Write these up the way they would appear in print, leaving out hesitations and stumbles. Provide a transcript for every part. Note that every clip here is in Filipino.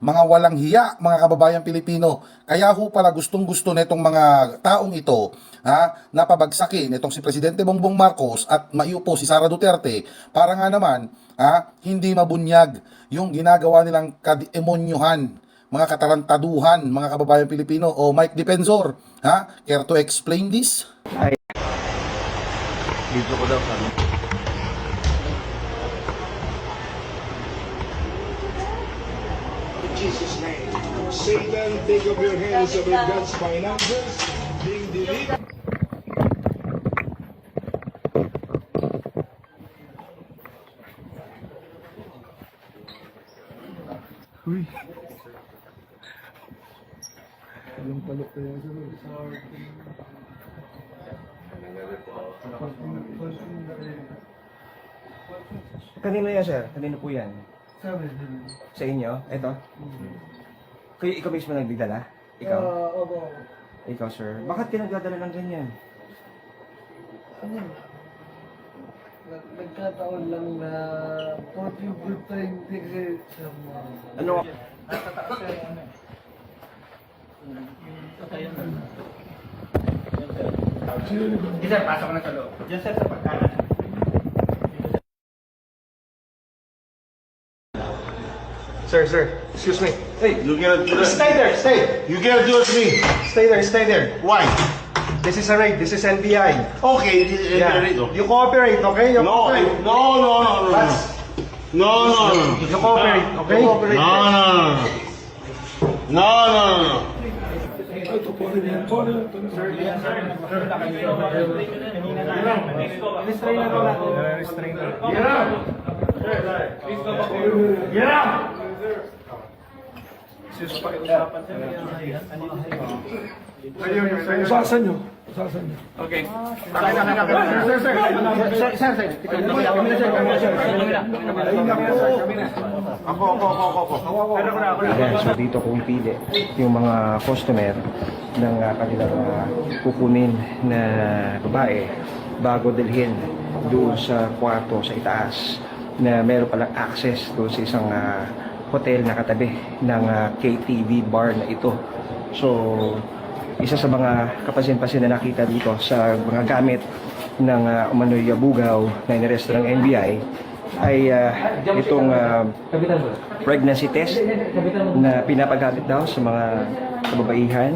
Mga walang hiya, mga kababayang Pilipino. Kaya ho pala gustong-gusto nitong mga taong ito na pabagsakin itong si Presidente Bongbong Marcos at maiupo si Sara Duterte para nga naman hindi mabunyag yung ginagawa nilang kademonyuhan, mga katarantaduhan, mga kababayang Pilipino. O Mike Defensor, care to explain this? Dito ko daw sabi. In Jesus' name. Satan, take off your hands of God's finances being delivered. Uy. Anong palok na yan? Kanino yan, sir? Kanino po yan? Sa inyo? Ito? Kayo, ikaw mismo nagdala? Ikaw? Opo. Ikaw, sir. Bakit ka nagdadala ng ganyan? Nagkataon lang na 40 good time ticket sa mga... Ano? Sir, pasok na sa loob. Diyan sir, sa pagkanan. Sir. Excuse me. Hey, You cannot do that. stay there, stay. You cannot do it to me. Stay there. Why? This is a raid. This is NBI. Okay, Yeah. You cooperate, okay? You No, cooperate. no. That's- No. You cooperate, okay? No. Usasan nyo. Okay. Ayan, so dito kung pili yung mga customer ng kanilang kukunin na babae bago dalhin doon sa kwarto sa itaas na meron palang access doon sa isang hotel na katabi ng KTV bar na ito. So, isa sa mga kapansin-pansin na nakita dito sa mga gamit ng umano'y bugaw na iniresto ng NBI ay itong pregnancy test na pinapagamit daw sa mga kababaihan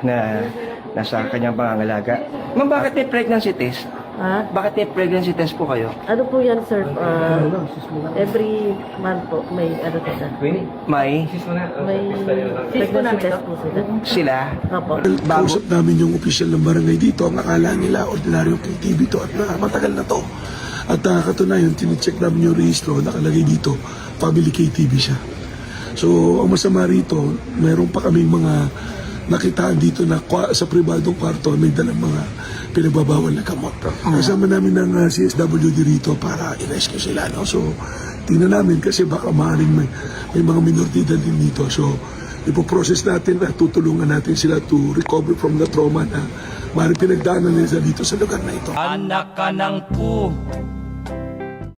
na nasa kanyang pangangalaga. Ma'am, bakit may pregnancy test? Ha? Bakit may pregnancy test po kayo? Ano po yan, sir? Every month po, may ano po sir. May May pregnancy test po sila. sila. Opo. Kausap namin yung official ng barangay dito, ang akala nila ordinaryong KTV to at matagal na to. At katunayan, tinicheck namin yung rehistro, nakalagay dito, family KTV siya. So, ang masama rito, mayroon pa kaming mga nakitaan dito na sa pribadong kwarto may dalang mga pinagbabawal na gamot. Kasama namin ng CSWD rito para i-rescue sila. No? So, tingnan namin kasi baka maaaring may mga minoridad din dito. So, ipoprocess natin at tutulungan natin sila to recover from the trauma na maaaring pinagdaanan nila dito sa lugar na ito. Anak ka ng